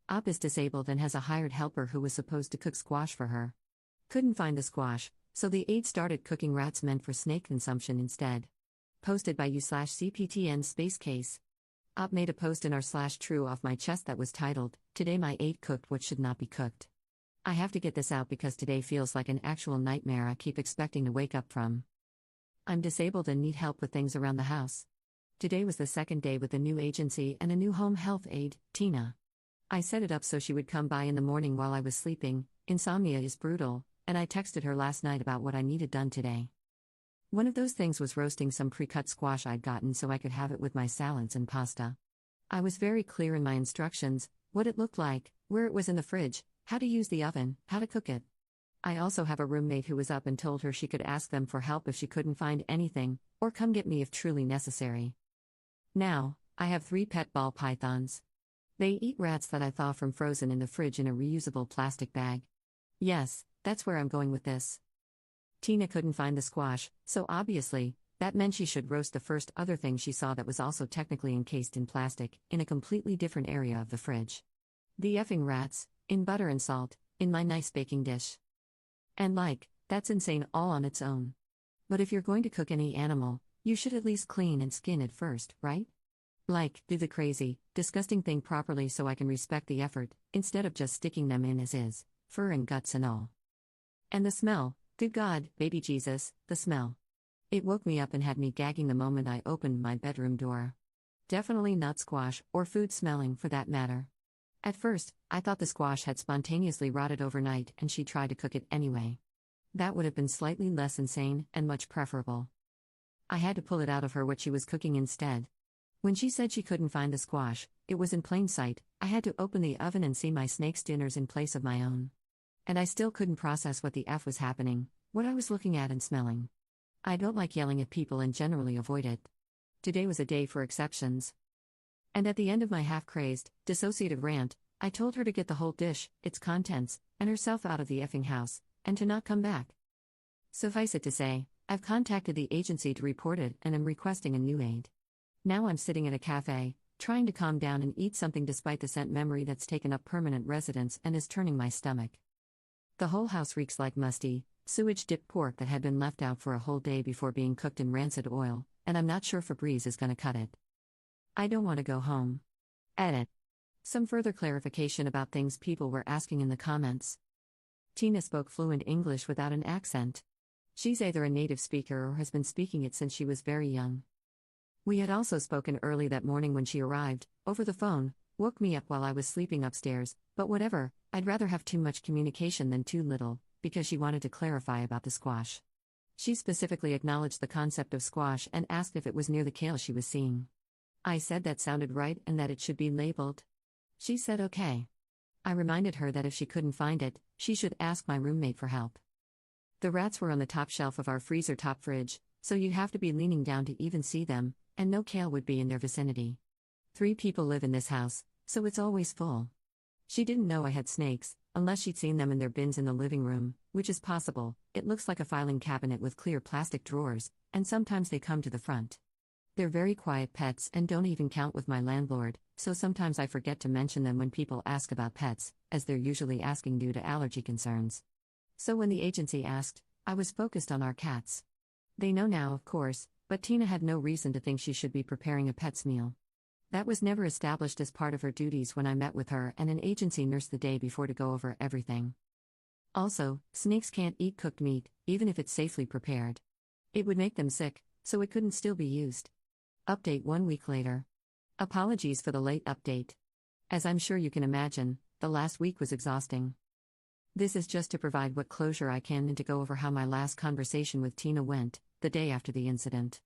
Op is disabled and has a hired helper who was supposed to cook squash for her. Couldn't find the squash, so the aide started cooking rats meant for snake consumption instead. Posted by u/cptn space case. Op made a post in r/true off my chest that was titled, "Today my aide cooked what should not be cooked." I have to get this out because today feels like an actual nightmare I keep expecting to wake up from. I'm disabled and need help with things around the house. Today was the second day with a new agency and a new home health aide, Tina. I set it up so she would come by in the morning while I was sleeping. Insomnia is brutal, and I texted her last night about what I needed done today. One of those things was roasting some pre-cut squash I'd gotten so I could have it with my salads and pasta. I was very clear in my instructions, what it looked like, where it was in the fridge, how to use the oven, how to cook it. I also have a roommate who was up and told her she could ask them for help if she couldn't find anything, or come get me if truly necessary. Now, I have 3 pet ball pythons. They eat rats that I thaw from frozen in the fridge in a reusable plastic bag. Yes, that's where I'm going with this. Tina couldn't find the squash, so obviously, that meant she should roast the first other thing she saw that was also technically encased in plastic, in a completely different area of the fridge. The effing rats, in butter and salt, in my nice baking dish. And that's insane all on its own. But if you're going to cook any animal, you should at least clean and skin it first, right? Do the crazy, disgusting thing properly so I can respect the effort, instead of just sticking them in as is, fur and guts and all. And the smell, good God, baby Jesus, the smell. It woke me up and had me gagging the moment I opened my bedroom door. Definitely not squash, or food smelling for that matter. At first, I thought the squash had spontaneously rotted overnight and she tried to cook it anyway. That would have been slightly less insane, and much preferable. I had to pull it out of her what she was cooking instead. When she said she couldn't find the squash, it was in plain sight. I had to open the oven and see my snake's dinners in place of my own. And I still couldn't process what the F was happening, what I was looking at and smelling. I don't like yelling at people and generally avoid it. Today was a day for exceptions. And at the end of my half-crazed, dissociative rant, I told her to get the whole dish, its contents, and herself out of the effing house, and to not come back. Suffice it to say, I've contacted the agency to report it and am requesting a new aide. Now I'm sitting in a cafe, trying to calm down and eat something despite the scent memory that's taken up permanent residence and is turning my stomach. The whole house reeks like musty, sewage-dipped pork that had been left out for a whole day before being cooked in rancid oil, and I'm not sure Febreze is gonna cut it. I don't want to go home. Edit. Some further clarification about things people were asking in the comments. Tina spoke fluent English without an accent. She's either a native speaker or has been speaking it since she was very young. We had also spoken early that morning when she arrived, over the phone, woke me up while I was sleeping upstairs, but whatever, I'd rather have too much communication than too little, because she wanted to clarify about the squash. She specifically acknowledged the concept of squash and asked if it was near the kale she was seeing. I said that sounded right and that it should be labeled. She said okay. I reminded her that if she couldn't find it, she should ask my roommate for help. The rats were on the top shelf of our freezer top fridge, so you'd have to be leaning down to even see them, and no kale would be in their vicinity. 3 people live in this house, so it's always full. She didn't know I had snakes, unless she'd seen them in their bins in the living room, which is possible. It looks like a filing cabinet with clear plastic drawers, and sometimes they come to the front. They're very quiet pets and don't even count with my landlord, so sometimes I forget to mention them when people ask about pets, as they're usually asking due to allergy concerns. So when the agency asked, I was focused on our cats. They know now, of course, but Tina had no reason to think she should be preparing a pet's meal. That was never established as part of her duties when I met with her and an agency nurse the day before to go over everything. Also, snakes can't eat cooked meat, even if it's safely prepared. It would make them sick, so it couldn't still be used. Update 1 week later. Apologies for the late update. As I'm sure you can imagine, the last week was exhausting. This is just to provide what closure I can and to go over how my last conversation with Tina went, the day after the incident.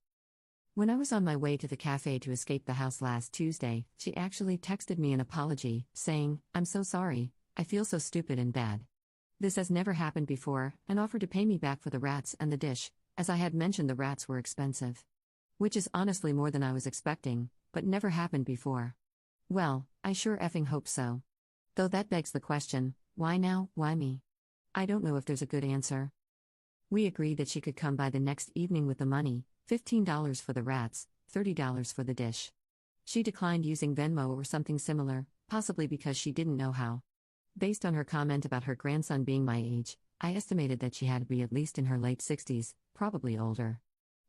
When I was on my way to the cafe to escape the house last Tuesday, she actually texted me an apology, saying, "I'm so sorry, I feel so stupid and bad. This has never happened before," and offered to pay me back for the rats and the dish, as I had mentioned the rats were expensive. Which is honestly more than I was expecting, but never happened before. Well, I sure effing hope so. Though that begs the question, why now, why me? I don't know if there's a good answer. We agreed that she could come by the next evening with the money, $15 for the rats, $30 for the dish. She declined using Venmo or something similar, possibly because she didn't know how. Based on her comment about her grandson being my age, I estimated that she had to be at least in her late 60s, probably older.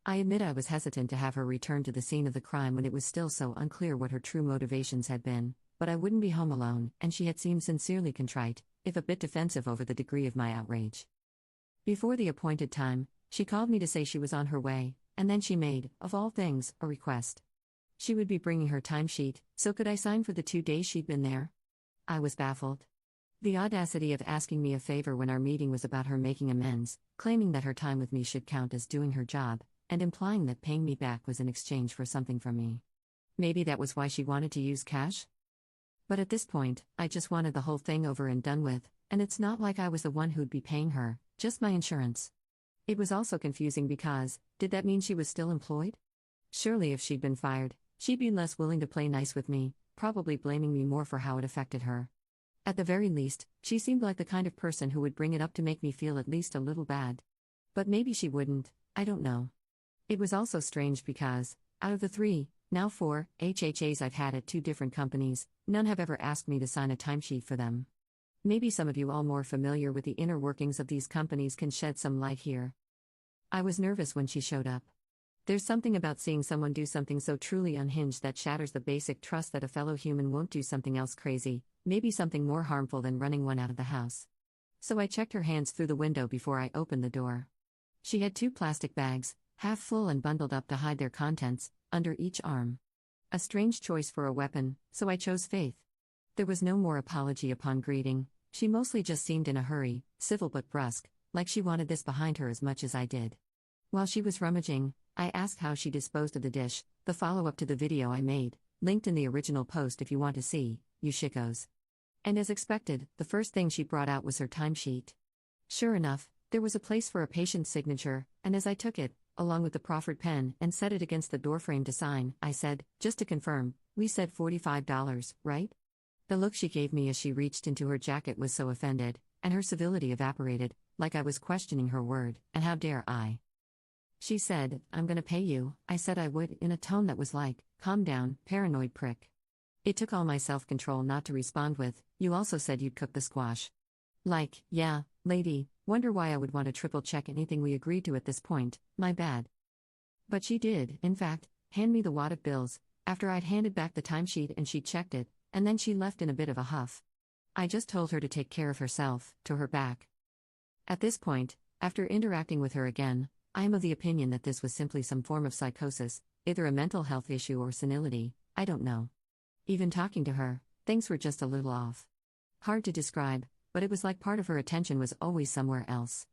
I admit I was hesitant to have her return to the scene of the crime when it was still so unclear what her true motivations had been, but I wouldn't be home alone, and she had seemed sincerely contrite, if a bit defensive over the degree of my outrage. Before the appointed time, she called me to say she was on her way, and then she made, of all things, a request. She would be bringing her timesheet, so could I sign for the 2 days she'd been there? I was baffled. The audacity of asking me a favor when our meeting was about her making amends, claiming that her time with me should count as doing her job, and implying that paying me back was in exchange for something from me. Maybe that was why she wanted to use cash? But at this point, I just wanted the whole thing over and done with, and it's not like I was the one who'd be paying her, just my insurance. It was also confusing because, did that mean she was still employed? Surely if she'd been fired, she'd be less willing to play nice with me, probably blaming me more for how it affected her. At the very least, she seemed like the kind of person who would bring it up to make me feel at least a little bad. But maybe she wouldn't, I don't know. It was also strange because, out of the 3, now 4, HHAs I've had at 2 different companies, none have ever asked me to sign a timesheet for them. Maybe some of you all more familiar with the inner workings of these companies can shed some light here. I was nervous when she showed up. There's something about seeing someone do something so truly unhinged that shatters the basic trust that a fellow human won't do something else crazy, maybe something more harmful than running one out of the house. So I checked her hands through the window before I opened the door. She had 2 plastic bags, half full and bundled up to hide their contents, under each arm. A strange choice for a weapon, so I chose Faith. There was no more apology upon greeting, she mostly just seemed in a hurry, civil but brusque, like she wanted this behind her as much as I did. While she was rummaging, I asked how she disposed of the dish, the follow-up to the video I made, linked in the original post if you want to see, you shickos. And as expected, the first thing she brought out was her timesheet. Sure enough, there was a place for a patient's signature, and as I took it, along with the proffered pen, and set it against the doorframe to sign, I said, just to confirm, we said $45, right? The look she gave me as she reached into her jacket was so offended, and her civility evaporated, like I was questioning her word, and how dare I? She said, I'm gonna pay you. I said I would, in a tone that was like, calm down, paranoid prick. It took all my self-control not to respond with, you also said you'd cook the squash. Like, yeah, lady, wonder why I would want to triple-check anything we agreed to at this point, my bad. But she did, in fact, hand me the wad of bills, after I'd handed back the timesheet and she checked it, and then she left in a bit of a huff. I just told her to take care of herself, to her back. At this point, after interacting with her again, I am of the opinion that this was simply some form of psychosis, either a mental health issue or senility, I don't know. Even talking to her, things were just a little off. Hard to describe, but it was like part of her attention was always somewhere else.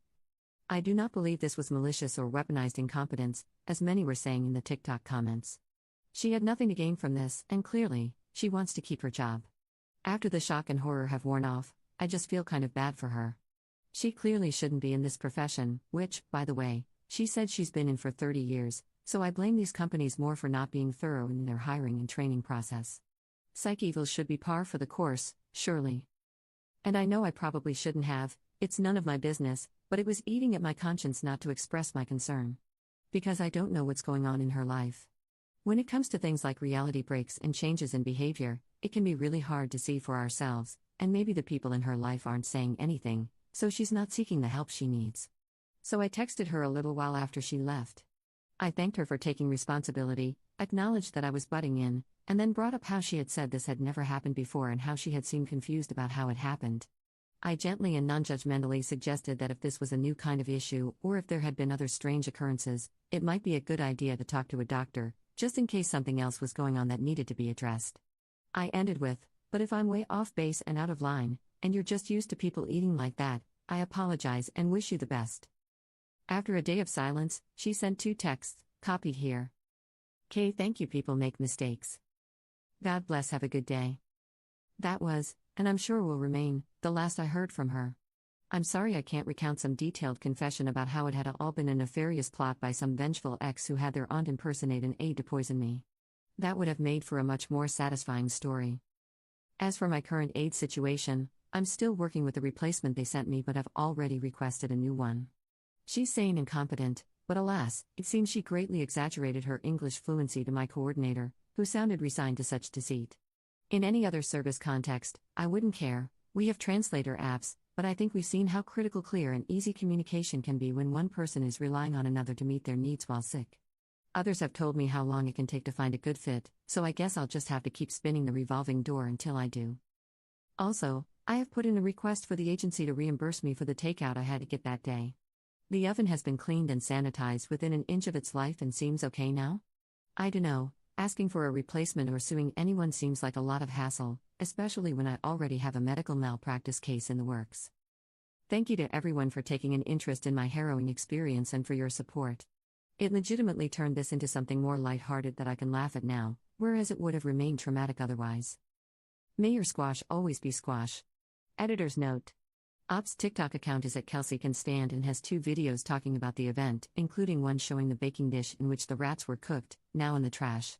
I do not believe this was malicious or weaponized incompetence, as many were saying in the TikTok comments. She had nothing to gain from this, and clearly, she wants to keep her job. After the shock and horror have worn off, I just feel kind of bad for her. She clearly shouldn't be in this profession, which, by the way, she said she's been in for 30 years, so I blame these companies more for not being thorough in their hiring and training process. Psych evils should be par for the course, surely. And I know I probably shouldn't have, it's none of my business, but it was eating at my conscience not to express my concern. Because I don't know what's going on in her life. When it comes to things like reality breaks and changes in behavior, it can be really hard to see for ourselves, and maybe the people in her life aren't saying anything, so she's not seeking the help she needs. So I texted her a little while after she left. I thanked her for taking responsibility, acknowledged that I was butting in, and then brought up how she had said this had never happened before and how she had seemed confused about how it happened. I gently and non-judgmentally suggested that if this was a new kind of issue, or if there had been other strange occurrences, it might be a good idea to talk to a doctor, just in case something else was going on that needed to be addressed. I ended with, but if I'm way off base and out of line, and you're just used to people eating like that, I apologize and wish you the best. After a day of silence, she sent 2 texts, copied here. K. Thank you. People make mistakes. God bless. Have a good day. That was, and I'm sure will remain, the last I heard from her. I'm sorry I can't recount some detailed confession about how it had all been a nefarious plot by some vengeful ex who had their aunt impersonate an aide to poison me. That would have made for a much more satisfying story. As for my current aide situation, I'm still working with the replacement they sent me but have already requested a new one. She's sane and competent, but alas, it seems she greatly exaggerated her English fluency to my coordinator, who sounded resigned to such deceit. In any other service context, I wouldn't care. We have translator apps, but I think we've seen how critical clear and easy communication can be when one person is relying on another to meet their needs while sick. Others have told me how long it can take to find a good fit, so I guess I'll just have to keep spinning the revolving door until I do. Also, I have put in a request for the agency to reimburse me for the takeout I had to get that day. The oven has been cleaned and sanitized within an inch of its life and seems okay now? I dunno, asking for a replacement or suing anyone seems like a lot of hassle, especially when I already have a medical malpractice case in the works. Thank you to everyone for taking an interest in my harrowing experience and for your support. It legitimately turned this into something more lighthearted that I can laugh at now, whereas it would have remained traumatic otherwise. May your squash always be squash. Editor's note. Op's TikTok account is at Kelsey Can Stand and has 2 videos talking about the event, including one showing the baking dish in which the rats were cooked, now in the trash.